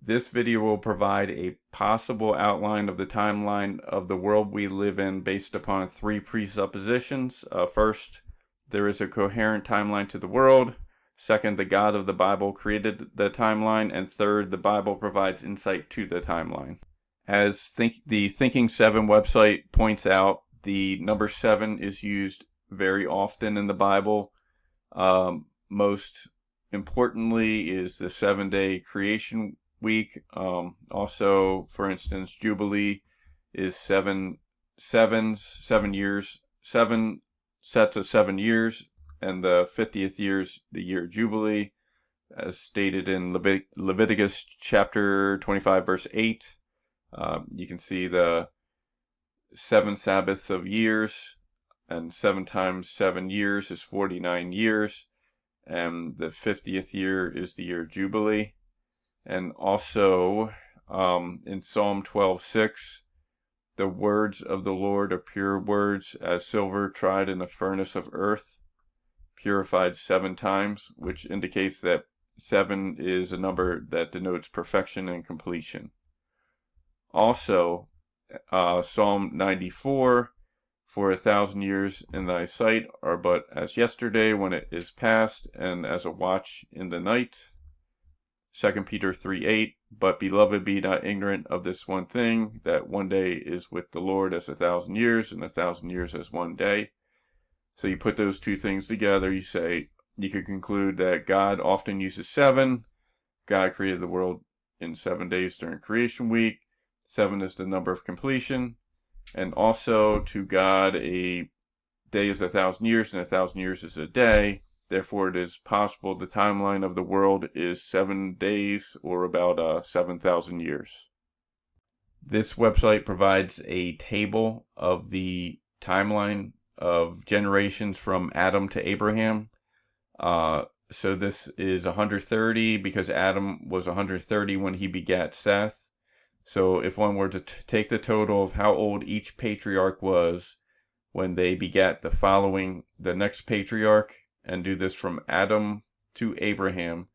This video will provide a possible outline of the timeline of the world we live in based upon three presuppositions. First, there is a coherent timeline to the world. Second, the God of the Bible created the timeline. And third, the Bible provides insight to the timeline. As the Thinking 7 website points out, the number 7 is used very often in the Bible. Most importantly is the 7-day creation week. Also, for instance, Jubilee is 7 years, 7 sets of 7 years, and the 50th year is the year Jubilee, as stated in Leviticus chapter 25, verse 8. You can see the 7 Sabbaths of years, and 7 times 7 years is 49 years, and the 50th year is the year Jubilee. And also, in Psalm 12:6, the words of the Lord are pure words, as silver tried in the furnace of earth, purified 7 times, which indicates that 7 is a number that denotes perfection and completion. Also, Psalm 94, for 1,000 years in thy sight are but as yesterday when it is past, and as a watch in the night. 2 Peter 3:8, but beloved, be not ignorant of this one thing, that one day is with the Lord as 1,000 years, and 1,000 years as one day. So you put those two things together, you could conclude that God often uses 7. God created the world in 7 days during creation week. 7 is the number of completion. And also, to God, a day is 1,000 years, and 1,000 years is a day. Therefore, it is possible the timeline of the world is 7 days, or about 7,000 years. This website provides a table of the timeline of generations from Adam to Abraham. So this is 130 because Adam was 130 when he begat Seth. So if one were to take the total of how old each patriarch was when they begat the next patriarch, and do this from Adam to Abraham,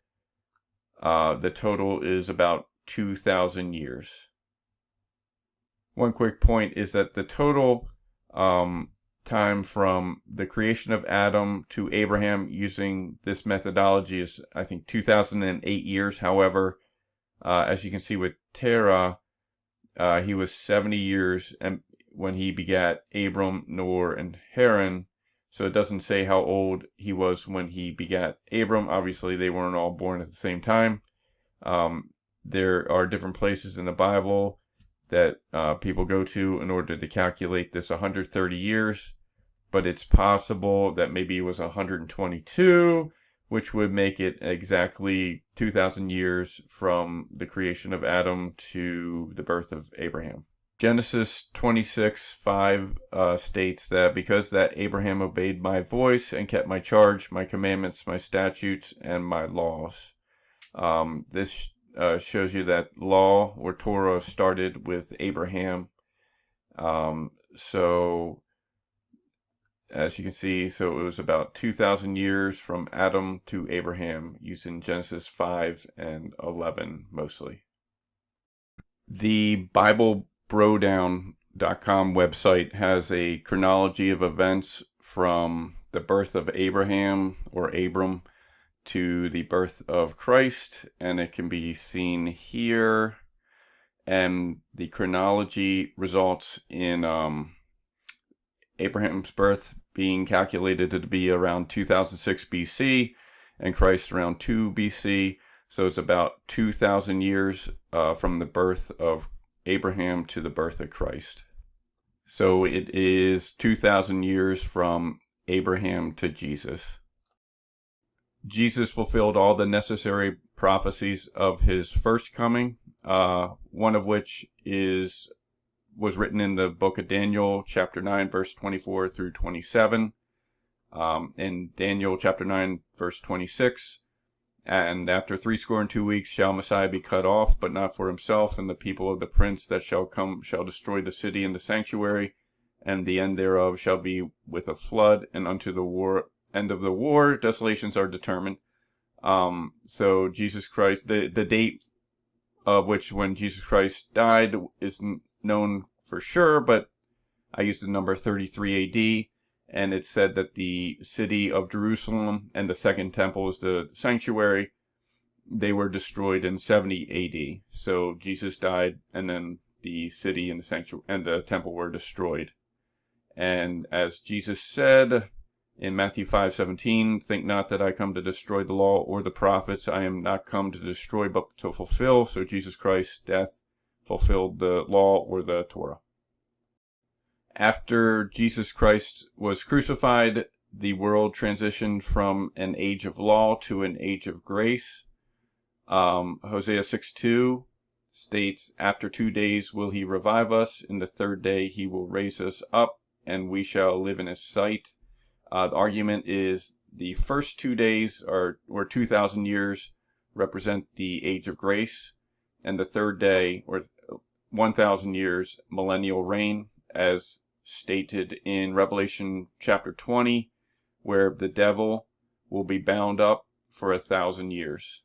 the total is about 2,000 years. One quick point is that the total time from the creation of Adam to Abraham using this methodology is, I think, 2,008 years. However, as you can see with Terah, he was 70 years and when he begat Abram, Nor, and Haran. So it doesn't say how old he was when he begat Abram. Obviously, they weren't all born at the same time. There are different places in the Bible that people go to in order to calculate this 130 years. But it's possible that maybe it was 122, which would make it exactly 2,000 years from the creation of Adam to the birth of Abraham. Genesis 26:5 states that because that Abraham obeyed my voice and kept my charge, my commandments, my statutes, and my laws. This shows you that law or Torah started with Abraham. So as you can see, so it was about 2,000 years from Adam to Abraham, using Genesis 5 and 11 mostly. The BibleBrodown.com website has a chronology of events from the birth of Abraham or Abram to the birth of Christ, and it can be seen here. And the chronology results in Abraham's birth being calculated to be around 2006 BC and Christ around 2 BC. So it's about 2,000 years from the birth of Abraham to the birth of Christ. So it is 2,000 years from Abraham to Jesus. Jesus fulfilled all the necessary prophecies of his first coming, one of which was written in the book of Daniel, chapter 9, verse 24 through 27. In Daniel chapter 9, verse 26, and after 62 weeks shall Messiah be cut off, but not for himself, and the people of the prince that shall come shall destroy the city and the sanctuary, and the end thereof shall be with a flood, and unto the end of the war desolations are determined. So Jesus Christ, the date of which when Jesus Christ died isn't known for sure, but I used the number 33 AD, and it said that the city of Jerusalem and the second temple is the sanctuary. They were destroyed in 70 AD. So Jesus died, and then the city and the sanctuary and the temple were destroyed. And as Jesus said in Matthew 5:17, think not that I come to destroy the law or the prophets. I am not come to destroy, but to fulfill. So Jesus Christ's death fulfilled the law or the Torah. After Jesus Christ was crucified, the world transitioned from an age of law to an age of grace. Hosea 6:2 states, after 2 days will he revive us. In the third day he will raise us up, and we shall live in his sight. The argument is the first 2 days or 2,000 years represent the age of grace, and the third day, or 1,000 years, millennial reign, as stated in Revelation chapter 20, where the devil will be bound up for 1,000 years.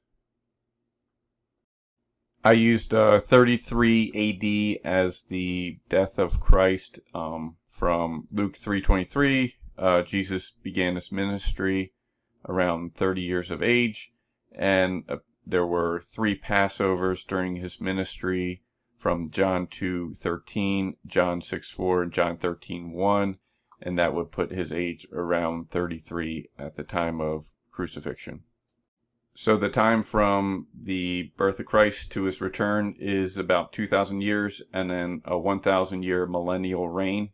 I used 33 AD as the death of Christ from Luke 3:23. Jesus began his ministry around 30 years of age, and there were 3 Passovers during his ministry from John 2:13, John 6:4, and John 13:1, and that would put his age around 33 at the time of crucifixion. So the time from the birth of Christ to his return is about 2,000 years, and then a 1,000-year millennial reign.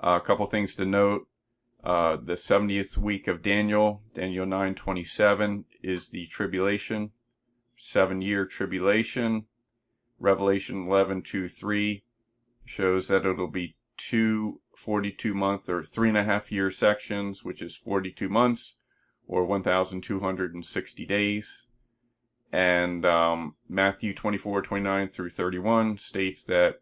A couple things to note. The 70th week of Daniel 9:27, is the tribulation, 7-year tribulation. Revelation 11:2-3 shows that it'll be 2 42-month or 3.5-year sections, which is 42 months, or 1,260 days. And Matthew 24:29-31 states that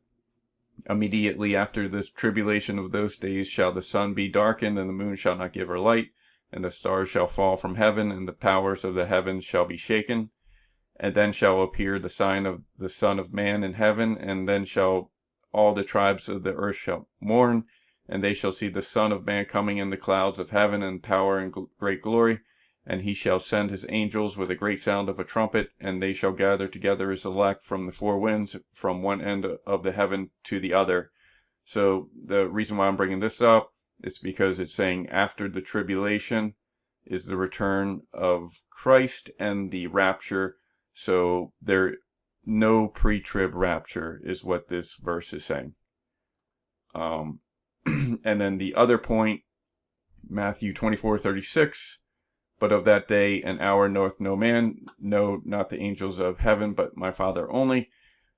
immediately after the tribulation of those days shall the sun be darkened, and the moon shall not give her light, and the stars shall fall from heaven, and the powers of the heavens shall be shaken. And then shall appear the sign of the Son of Man in heaven, and then shall all the tribes of the earth shall mourn, and they shall see the Son of Man coming in the clouds of heaven in power and great glory. And he shall send his angels with a great sound of a trumpet, and they shall gather together his elect from the 4 winds, from one end of the heaven to the other. So the reason why I'm bringing this up is because it's saying after the tribulation is the return of Christ and the rapture. So no pre-trib rapture is what this verse is saying. And then the other point, Matthew 24:36, but of that day and hour knoweth no man, no, not the angels of heaven, but my Father only.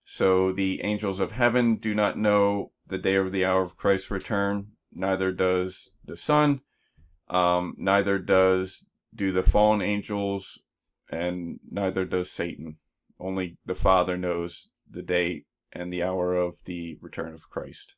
So the angels of heaven do not know the day or the hour of Christ's return, neither does the Son, neither do the fallen angels, and neither does Satan. Only the Father knows the day and the hour of the return of Christ.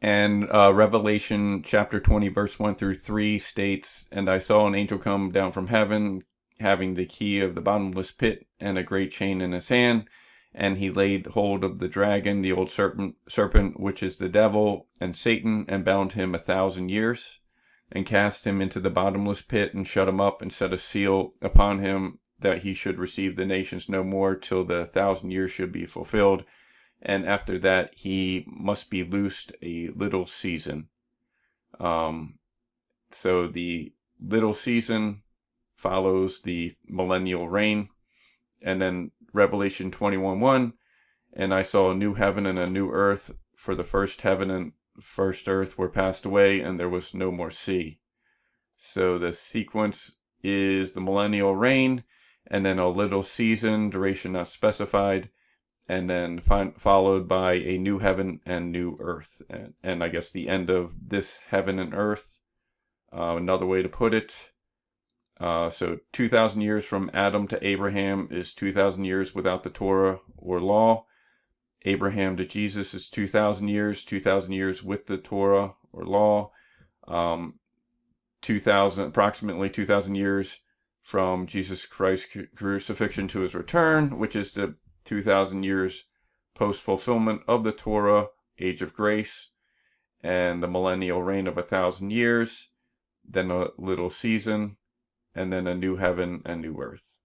And Revelation chapter 20, verse 1-3 states, and I saw an angel come down from heaven, having the key of the bottomless pit and a great chain in his hand. And he laid hold of the dragon, the old serpent, which is the devil and Satan, and bound him 1,000 years, and cast him into the bottomless pit, and shut him up, and set a seal upon him, that he should receive the nations no more till the 1,000 years should be fulfilled. And after that he must be loosed a little season. So the little season follows the millennial reign. And then Revelation 21:1, and I saw a new heaven and a new earth, for the first heaven and first earth were passed away, and there was no more sea. So the sequence is the millennial reign, and then a little season, duration not specified, and then followed by a new heaven and new earth. And I guess the end of this heaven and earth, another way to put it. So 2,000 years from Adam to Abraham is 2,000 years without the Torah or law. Abraham to Jesus is 2,000 years, 2,000 years with the Torah or law. Approximately 2,000 years from Jesus Christ's crucifixion to his return, which is the 2,000 years post-fulfillment of the Torah, age of grace, and the millennial reign of 1,000 years, then a little season, and then a new heaven and new earth.